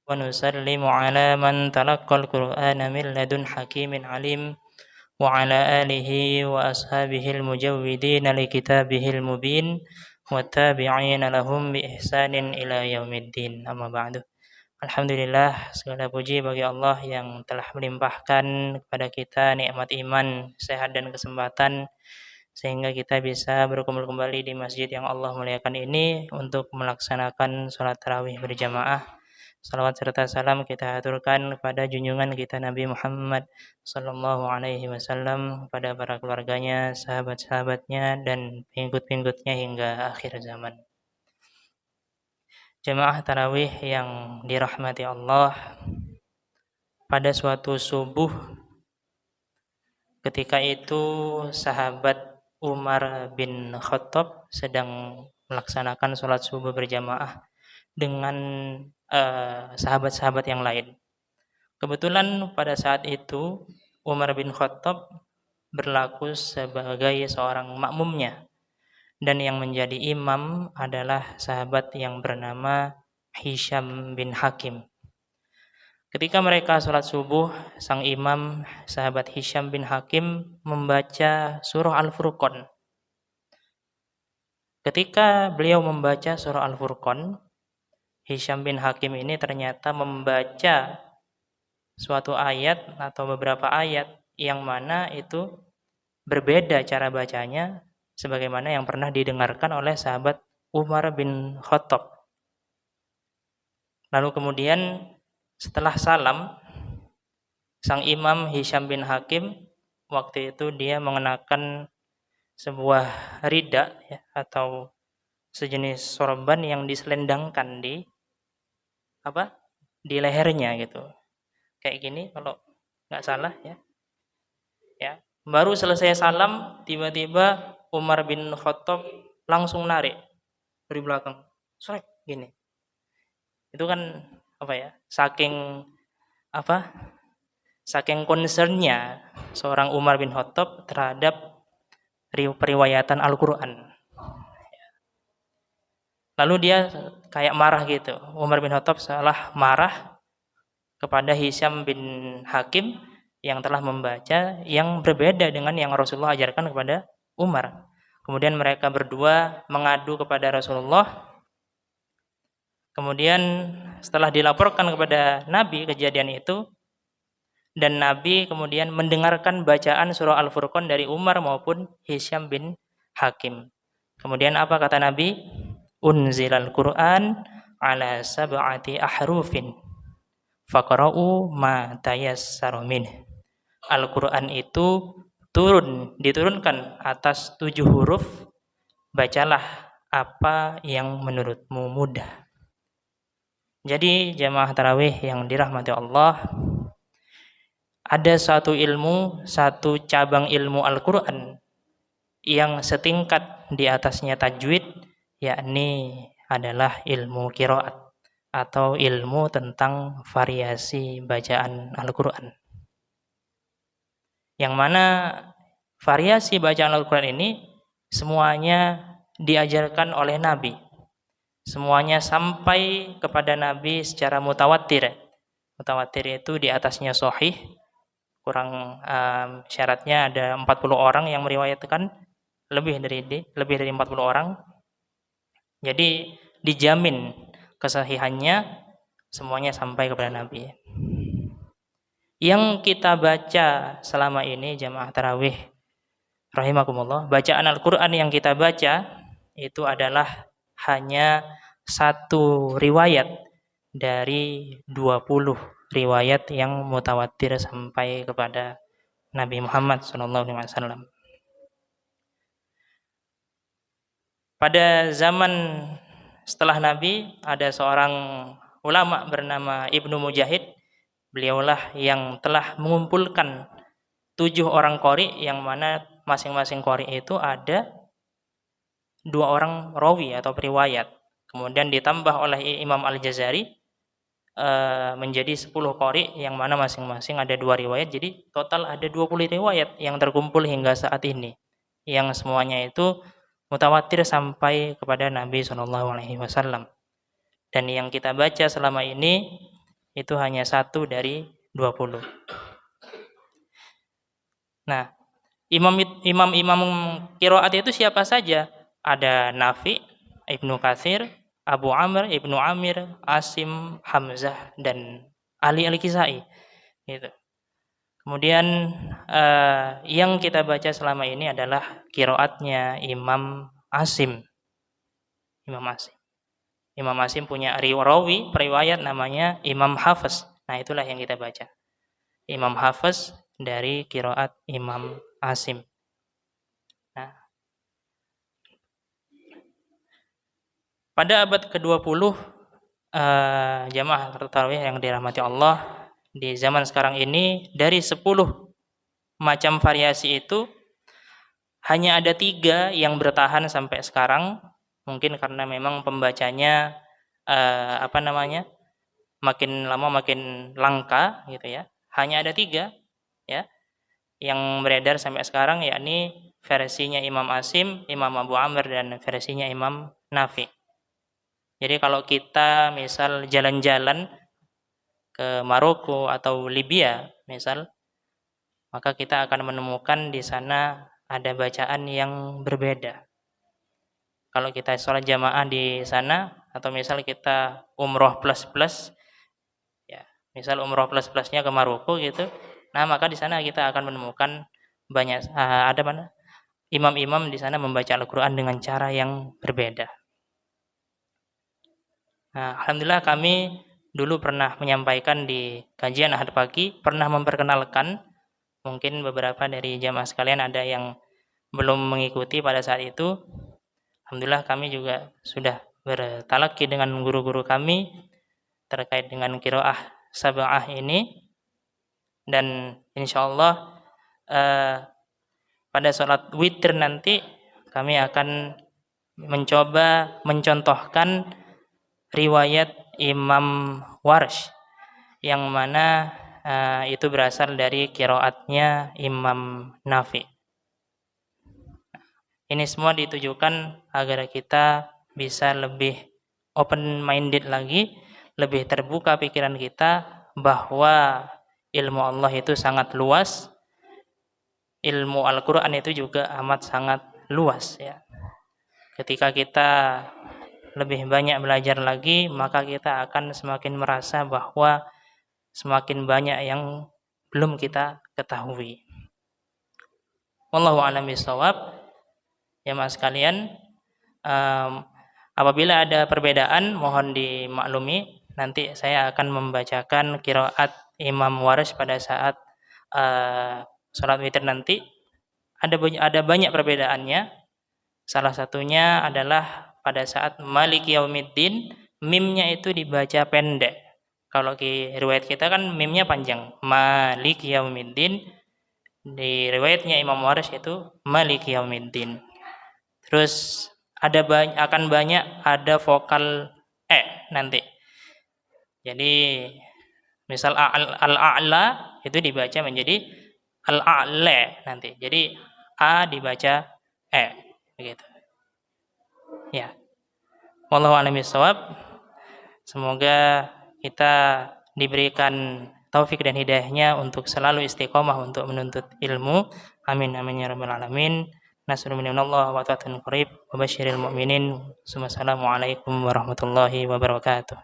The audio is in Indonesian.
ونسلم على من تلقى القرآن من لدن حكيم عليم وعلى آله وأصحابه المجودين لكتابه المبين والتابعين لهم بإحسان إلى يوم الدين. Amma ba'du. Alhamdulillah, segala puji bagi Allah yang telah melimpahkan kepada kita nikmat iman, sehat dan kesempatan sehingga kita bisa berkumpul kembali di masjid yang Allah muliakan ini untuk melaksanakan sholat tarawih berjamaah. Salawat serta salam kita aturkan kepada junjungan kita Nabi Muhammad sallallahu alaihi wasallam, kepada para keluarganya, sahabat-sahabatnya dan pengikut-pengikutnya hingga akhir zaman. Jemaah tarawih yang dirahmati Allah, pada suatu subuh ketika itu sahabat Umar bin Khattab sedang melaksanakan sholat subuh berjamaah dengan sahabat-sahabat yang lain. Kebetulan pada saat itu Umar bin Khattab berlaku sebagai seorang makmumnya, dan yang menjadi imam adalah sahabat yang bernama Hisham bin Hakim. Ketika mereka sholat subuh, sang imam sahabat Hisham bin Hakim membaca surah Al-Furqan. Ketika beliau membaca surah Al-Furqan, Hisham bin Hakim ini ternyata membaca suatu ayat atau beberapa ayat yang mana itu berbeda cara bacanya sebagaimana yang pernah didengarkan oleh sahabat Umar bin Khattab. Lalu kemudian setelah salam, sang imam Hisham bin Hakim waktu itu dia mengenakan sebuah rida ya, atau sejenis sorban yang diselendangkan di lehernya gitu. Kayak gini kalau nggak salah ya. Baru selesai salam, tiba-tiba Umar bin Khattab langsung narik dari belakang, srek gini. Itu kan saking concernnya seorang Umar bin Khattab terhadap periwayatan Al-Quran. Lalu dia kayak marah gitu. Umar bin Khattab salah marah kepada Hisham bin Hakim yang telah membaca yang berbeda dengan yang Rasulullah ajarkan kepada Umar. Kemudian mereka berdua mengadu kepada Rasulullah. Kemudian setelah dilaporkan kepada Nabi kejadian itu, dan Nabi kemudian mendengarkan bacaan surah Al-Furqan dari Umar maupun Hisham bin Hakim. Kemudian apa kata Nabi? Unzilal Qur'an ala sab'ati ahrufin faqra'u ma tayassara min. Al-Qur'an itu diturunkan atas 7 huruf, bacalah apa yang menurutmu mudah. Jadi jamaah tarawih yang dirahmati Allah, ada satu cabang ilmu Al-Qur'an yang setingkat di atasnya tajwid, yakni adalah ilmu qiraat atau ilmu tentang variasi bacaan Al-Quran. Yang mana variasi bacaan Al-Quran ini semuanya diajarkan oleh Nabi. Semuanya sampai kepada Nabi secara mutawatir. Mutawatir itu di atasnya sahih. Syaratnya ada 40 orang yang meriwayatkan, lebih dari 40 orang. Jadi dijamin kesahihannya, semuanya sampai kepada Nabi. Yang kita baca selama ini jamaah tarawih rahimakumullah, bacaan Al-Quran yang kita baca itu adalah hanya satu riwayat dari 20 riwayat yang mutawatir sampai kepada Nabi Muhammad SAW. Pada zaman setelah Nabi, ada seorang ulama bernama Ibnu Mujahid. Beliaulah yang telah mengumpulkan 7 orang qori, yang mana masing-masing qori itu ada 2 orang rawi atau periwayat. Kemudian ditambah oleh Imam Al-Jazari menjadi 10 qori, yang mana masing-masing ada 2 riwayat. Jadi total ada 20 riwayat yang terkumpul hingga saat ini, yang semuanya itu mutawatir sampai kepada Nabi SAW. Dan yang kita baca selama ini itu hanya 1 dari 20. Nah, imam-imam qiraat itu siapa saja? Ada Nafi, Ibnu Katsir, Abu Amr, Ibnu Amir, Asim, Hamzah, dan Ali Al-Kisai. Gitu. Kemudian yang kita baca selama ini adalah qiraatnya Imam Asim. Imam Asim. Imam Asim punya rawi, periwayat namanya Imam Hafiz. Nah, itulah yang kita baca. Imam Hafiz dari qiraat Imam Asim. Nah, pada abad ke-20 jamaah tarawih yang dirahmati Allah, di zaman sekarang ini dari 10 macam variasi itu hanya ada 3 yang bertahan sampai sekarang. Mungkin karena memang pembacanya makin lama makin langka gitu ya. Hanya ada 3 ya yang beredar sampai sekarang, yakni versinya Imam Asim, Imam Abu Amr, dan versinya Imam Nafi. Jadi kalau kita misal jalan-jalan ke Maroko atau Libya misal, maka kita akan menemukan di sana ada bacaan yang berbeda. Kalau kita sholat jamaah di sana, atau misal kita umroh plus-plus, ya, misal umroh plus-plusnya ke Maroko gitu, nah maka di sana kita akan menemukan banyak imam-imam di sana membaca Al-Quran dengan cara yang berbeda. Nah, alhamdulillah kami dulu pernah menyampaikan di kajian Ahad pagi, pernah memperkenalkan, mungkin beberapa dari jamaah sekalian ada yang belum mengikuti pada saat itu. Alhamdulillah kami juga sudah bertalaki dengan guru-guru kami terkait dengan qiraah sab'ah ini, dan insyaallah pada sholat witir nanti kami akan mencoba mencontohkan riwayat Imam Warsh yang mana itu berasal dari qiraatnya Imam Nafi. Ini semua ditujukan agar kita bisa lebih open minded lagi, lebih terbuka pikiran kita bahwa ilmu Allah itu sangat luas, ilmu Al-Quran itu juga amat sangat luas ya. Ketika kita lebih banyak belajar lagi, maka kita akan semakin merasa bahwa semakin banyak yang belum kita ketahui. Wallahu a'lam bishawab. Ya mas sekalian, apabila ada perbedaan mohon dimaklumi. Nanti saya akan membacakan qiraat Imam Warsh pada saat sholat witir nanti. Ada banyak perbedaannya. Salah satunya adalah pada saat Maliki Yaumiddin, mimnya itu dibaca pendek. Kalau di riwayat kita kan mimnya panjang, Maliki Yaumiddin. Di riwayatnya Imam Warsh itu Maliki Yaumiddin. Terus akan banyak ada vokal nanti. Jadi misal al-a'la itu dibaca menjadi al-a'la nanti. Jadi a dibaca begitu. Ya. Wallahu a'lam bishawab. Semoga kita diberikan taufik dan hidayahnya untuk selalu istiqomah untuk menuntut ilmu. Amin amin ya rabbal alamin. Nasrul minallah wa ta'atun qarib wa basyiril mu'minin. Assalamualaikum warahmatullahi wabarakatuh.